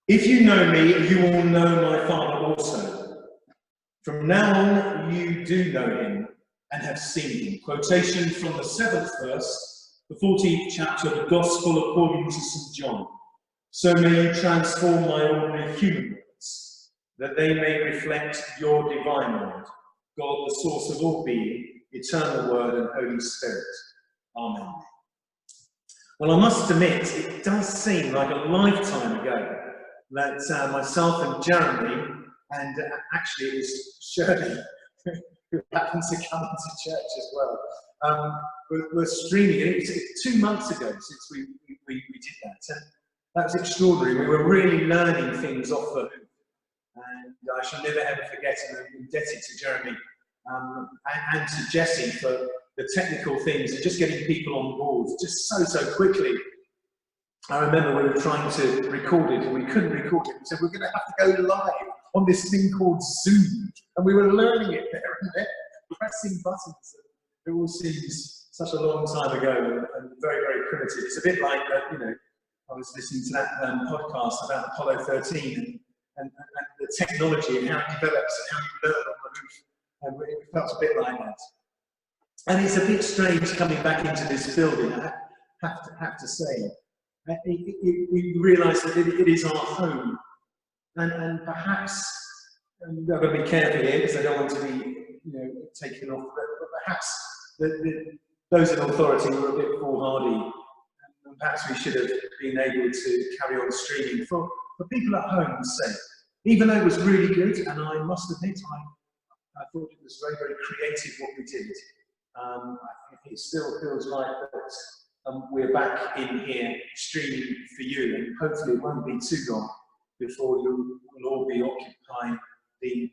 If you know me, you will know my Father also. From now on, you do know him and have seen him. Quotation from the 7th verse, the 14th chapter of the Gospel according to St. John. So may you transform my ordinary human words, that they may reflect your divine word, God, the source of all being, eternal word and Holy Spirit. Amen. Well, I must admit, it does seem like a lifetime ago that myself and Jeremy, and actually it was Shirley, who happened to come into church as well, we're streaming. It was 2 months ago since we did that. And that was extraordinary. We were really learning things off the hoop. And I shall never ever forget, and I'm indebted to Jeremy and to Jesse for the technical things and just getting people on board just so quickly. I remember we were trying to record it and we couldn't record it. We said we're going to have to go live on this thing called Zoom. And we were learning it there and there, pressing buttons. It all seems such a long time ago and very, very primitive. It's a bit like, you know, I was listening to that podcast about Apollo 13 and the technology and how it develops and how you learn on the roof. And it felt a bit like that. And it's a bit strange coming back into this building, I have to say. We realise that it is our home. And perhaps, and I've got to be careful here because I don't want to be, you know, taken off, but perhaps those in authority were a bit foolhardy. And perhaps we should have been able to carry on streaming for people at home's sake. Even though it was really good, and I must admit, I thought it was very, very creative what we did. It still feels like that we're back in here streaming for you, and hopefully it won't be too long before you will all be occupying the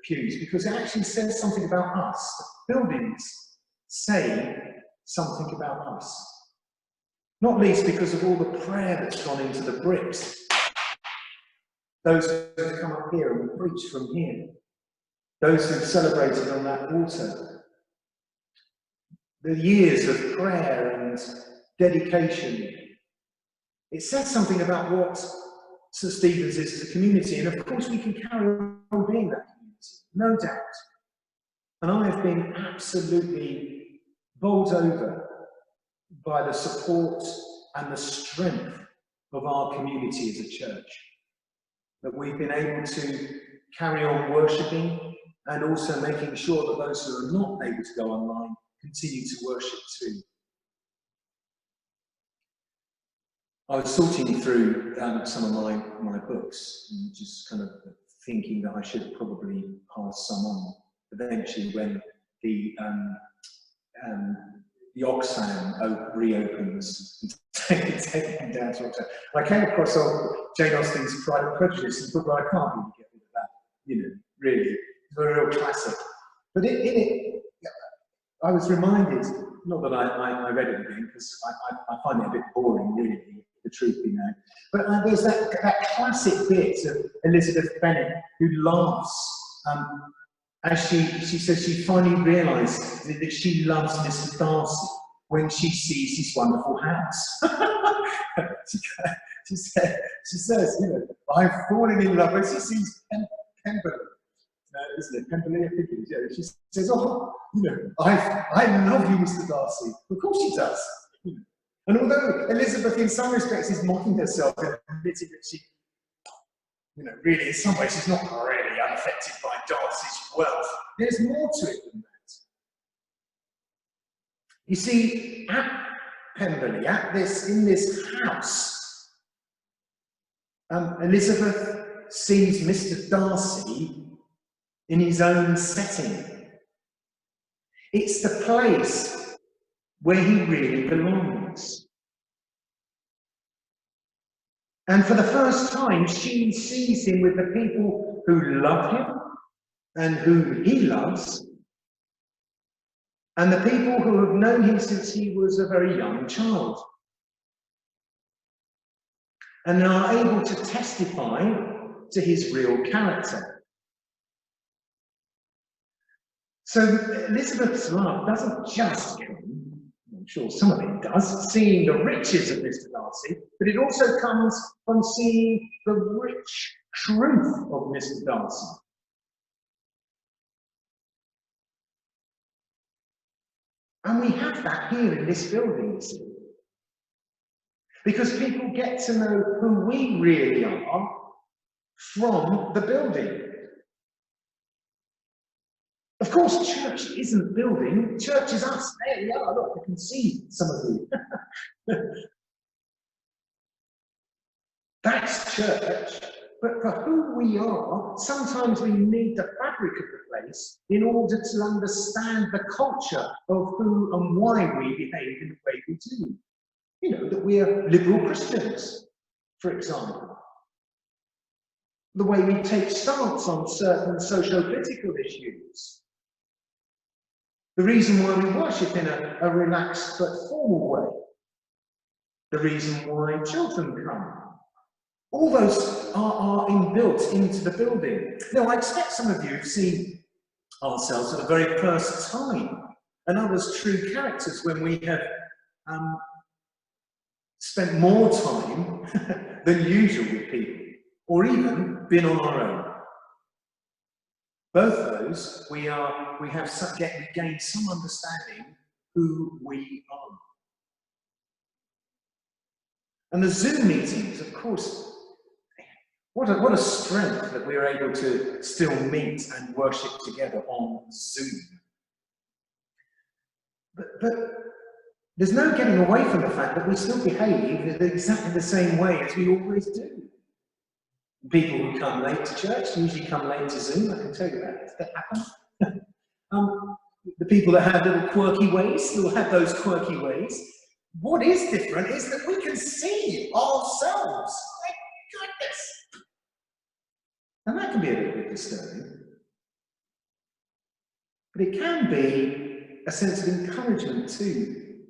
pews, because it actually says something about us. The buildings say something about us. Not least because of all the prayer that's gone into the bricks. Those who come up here and preach from here. Those who've celebrated on that altar. The years of prayer and dedication. It says something about what St. Stephen's is as a community, and of course we can carry on being that community, no doubt. And I have been absolutely bowled over by the support and the strength of our community as a church. That we've been able to carry on worshipping and also making sure that those who are not able to go online continue to worship too. I was sorting through some of my books and just kind of thinking that I should probably pass some on eventually when the Oxfam reopens and take them down to Oxfam. I came across Jane Austen's Pride and Prejudice and thought, well, I can't really get rid of that, you know, really. It's a real classic. But in it, I was reminded, not that I read it again, because I find it a bit boring, really, the truth be known. But there's that classic bit of Elizabeth Bennet who laughs as she says she finally realised that she loves Mr. Darcy when she sees his wonderful house. she says, you know, I've fallen in love when she sees Pemberley. Isn't it? Pemberley, I think it is. Yeah. She says, oh, you know, I love you, Mr. Darcy. Of course she does. You know. And although Elizabeth, in some respects, is mocking herself and admitting that she, you know, really, in some ways, she's not really unaffected by Darcy's wealth. There's more to it than that. You see, at Pemberley, in this house, Elizabeth sees Mr. Darcy in his own setting. It's the place where he really belongs. And for the first time, she sees him with the people who love him and whom he loves, and the people who have known him since he was a very young child, and are able to testify to his real character. So Elizabeth's love doesn't just come sure some of it does, seeing the riches of Mr. Darcy, but it also comes from seeing the rich truth of Mr. Darcy. And we have that here in this building, you see. Because people get to know who we really are from the building. Of course, church isn't building, church is us. There we are, look, I can see some of you. That's church. But for who we are, sometimes we need the fabric of the place in order to understand the culture of who and why we behave in the way we do. You know, that we're liberal Christians, for example. The way we take stance on certain socio-political issues. The reason why we worship in a relaxed but formal way. The reason why children come. All those are inbuilt into the building. Now, I expect some of you have seen ourselves for the very first time, and others true characters when we have spent more time than usual with people, or even been on our own. Both those, we gain some understanding who we are. And the Zoom meetings, of course, what a strength that we're able to still meet and worship together on Zoom. But there's no getting away from the fact that we still behave in exactly the same way as we always do. People who come late to church usually come late to Zoom, I can tell you that happens. The people that have little quirky ways still have those quirky ways. What is different is that we can see ourselves. My goodness! And that can be a little bit disturbing. But it can be a sense of encouragement too,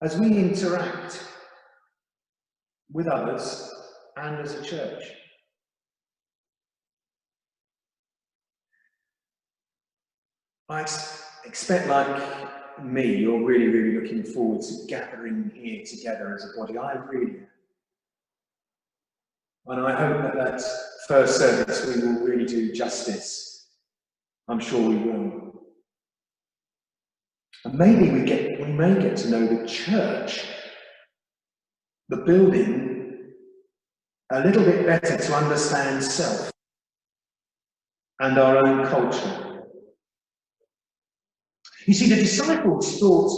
as we interact with others and as a church. I expect, like me, you're really, really looking forward to gathering here together as a body. I really am. And I hope that first service we will really do justice. I'm sure we will. And maybe we may get to know the church, the building, a little bit better to understand self and our own culture. You see, the disciples thought,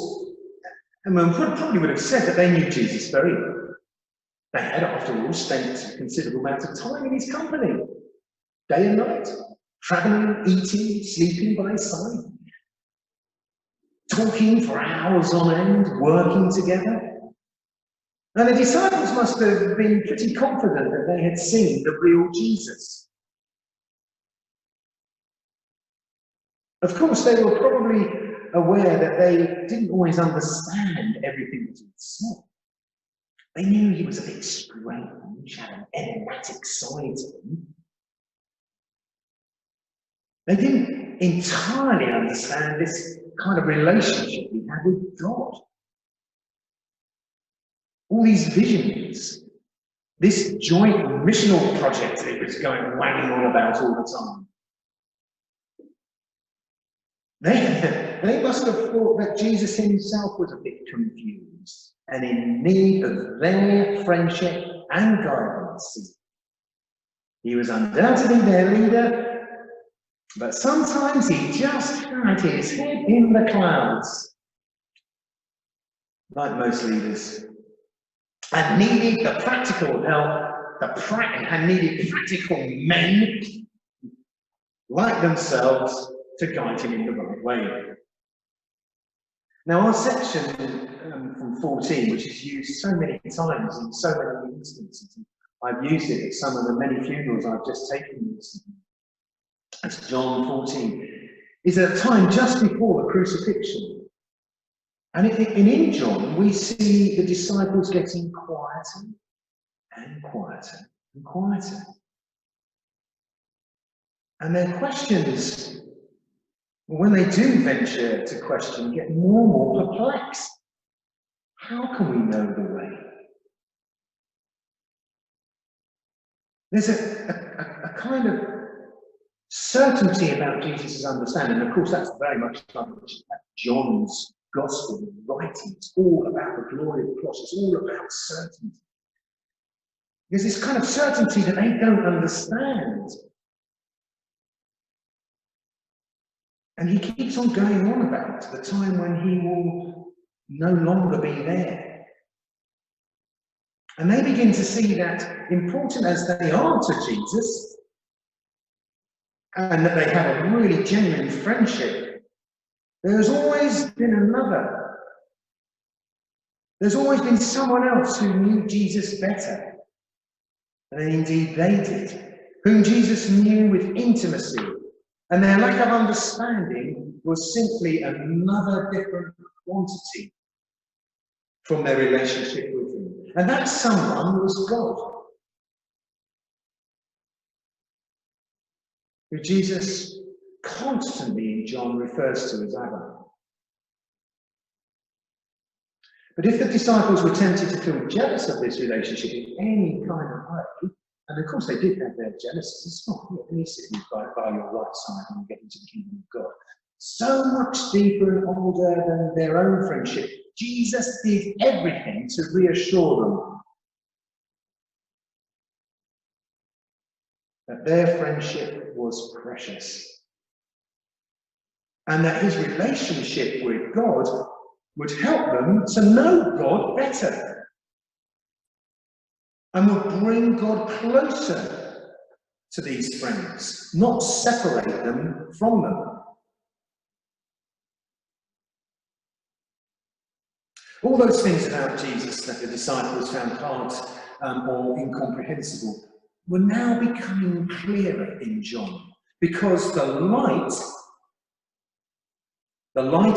and probably would have said that they knew Jesus very well. They had, after all, spent a considerable amount of time in his company, day and night, travelling, eating, sleeping by his side, talking for hours on end, working together. And the disciples must have been pretty confident that they had seen the real Jesus. Of course, they were probably aware that they didn't always understand everything that he said. They knew he was a bit strange, had an enigmatic side to him. They didn't entirely understand this kind of relationship he had with God. All these visions, this joint missional project that he was going wagging on about all the time. They must have thought that Jesus himself was a bit confused and in need of their friendship and guidance. He was undoubtedly their leader, but sometimes he just had his head in the clouds, like most leaders, and needed the practical help, and needed practical men like themselves to guide him in the right way. Now, our section from 14, which is used so many times in so many instances, I've used it at some of the many funerals I've just taken recently. That's John 14. Is at a time just before the crucifixion. And in John, we see the disciples getting quieter and quieter and quieter. And their questions, when they do venture to question, get more and more perplexed. how can we know the way? There's a kind of certainty about Jesus' understanding. Of course, that's very much like John's Gospel writing. It's all about the glory of the cross. It's all about certainty. There's this kind of certainty that they don't understand. And he keeps on going on about the time when he will no longer be there. And they begin to see that, important as they are to Jesus, and that they have a really genuine friendship, there's always been another. There's always been someone else who knew Jesus better. And indeed they did, whom Jesus knew with intimacy. And their lack of understanding was simply another different quantity from their relationship with him. And that someone was God, who Jesus constantly in John refers to as Abba. But if the disciples were tempted to feel jealous of this relationship in any kind of way, and of course they did have their jealousies, it's not when you sit by your right side and you get into the kingdom of God. So much deeper and older than their own friendship, Jesus did everything to reassure them that their friendship was precious and that his relationship with God would help them to know God better and would bring God closer to these friends, not separate them from them. All those things about Jesus that the disciples found hard or incomprehensible were now becoming clearer in John, because the light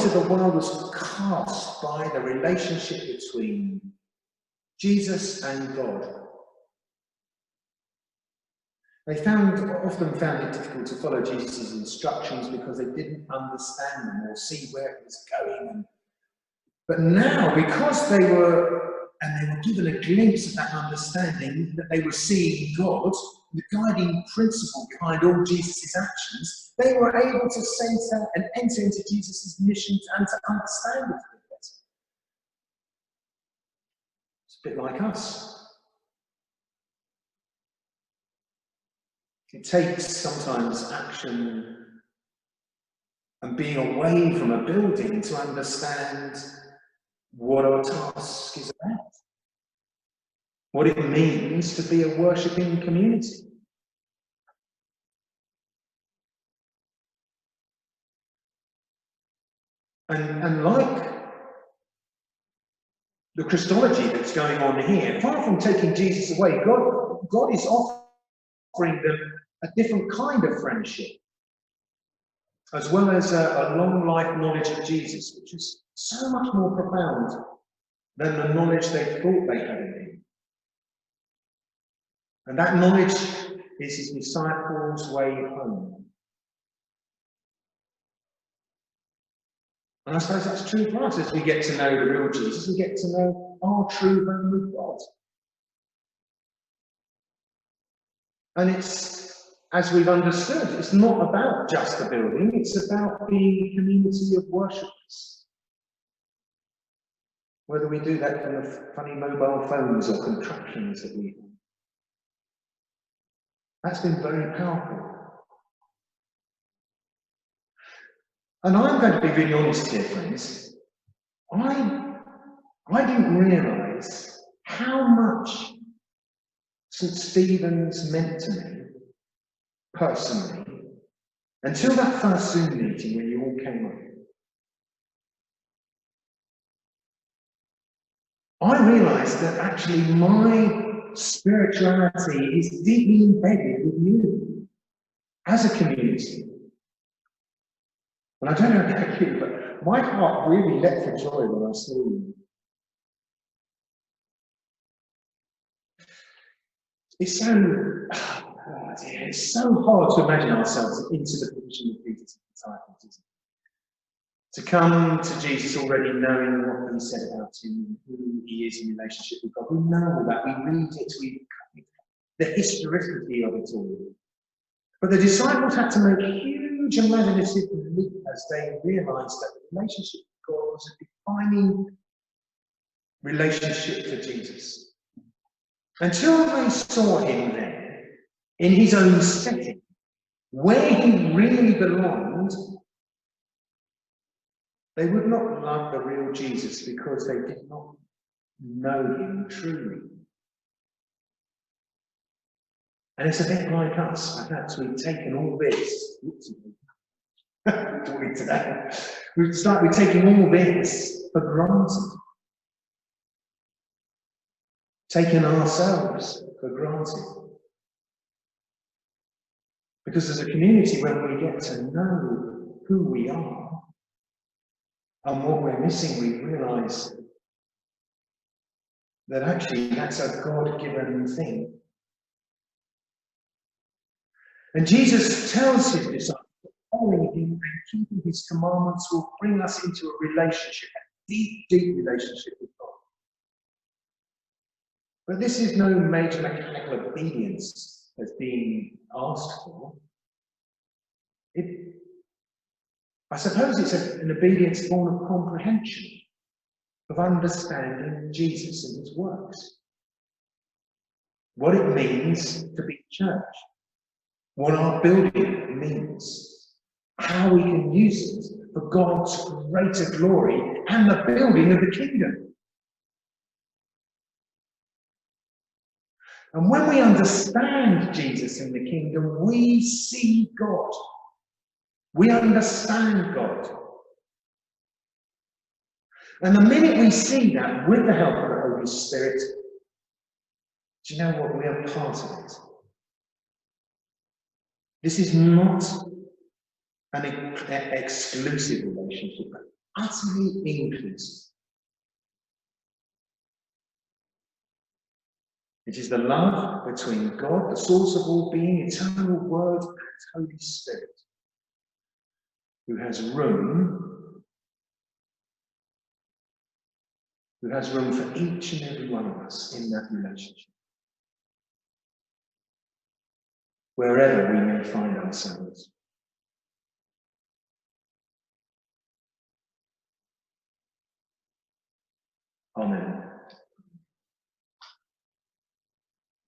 of the world was cast by the relationship between Jesus and God. They often found it difficult to follow Jesus' instructions because they didn't understand them or see where it was going. But now, because they were given a glimpse of that understanding, that they were seeing God, the guiding principle behind all Jesus' actions, they were able to center and enter into Jesus' mission and to understand it a bit better. It's a bit like us. It takes sometimes action and being away from a building to understand what our task is about, what it means to be a worshipping community. And like the Christology that's going on here, far from taking Jesus away, God is offering them a different kind of friendship, as well as a long life knowledge of Jesus, which is so much more profound than the knowledge they thought they had in him. And that knowledge is his disciples' way home. And I suppose that's true for us as we get to know the real Jesus, we get to know our true home with God. And it's, as we've understood, it's not about just a building, it's about being a community of worshippers. Whether we do that from the funny mobile phones or contraptions that we have. That's been very powerful. And I'm going to be really honest here, friends. I didn't realise how much St. Stephen's meant to me, personally, until that first Zoom meeting when you all came on. I realised that actually my spirituality is deeply embedded with you as a community. And I don't know about you, but my heart really leapt for joy when I saw you. It's so hard to imagine ourselves into the position of Peter's disciples, isn't it? To come to Jesus already knowing what he said about him, who he is in relationship with God. We know all that, we read it, we the historicity of it all. But the disciples had to make huge imaginative leap as they realized that the relationship with God was a defining relationship for Jesus. Until they saw him then, in his own setting, where he really belonged, they would not love the real Jesus because they did not know him truly. And it's a bit like us. Perhaps we've taken all this. Talking today. It's like we're taking all this for granted. Taking ourselves for granted. Because as a community, when we get to know who we are and what we're missing, we realise that actually that's a God-given thing. And Jesus tells his disciples that following him and keeping his commandments will bring us into a relationship, a deep, deep relationship with God. But this is no major mechanical obedience that's being asked for. I suppose it's an obedience born of comprehension, of understanding Jesus and his works. What it means to be church. What our building means, how we can use it for God's greater glory and the building of the kingdom. And when we understand Jesus in the kingdom, we see God. We understand God. And the minute we see that with the help of the Holy Spirit, do you know what? We are part of it. This is not an exclusive relationship, but utterly inclusive. It is the love between God, the source of all being, eternal Word, and Holy Spirit, who has room for each and every one of us in that relationship. Wherever we may find ourselves. Amen.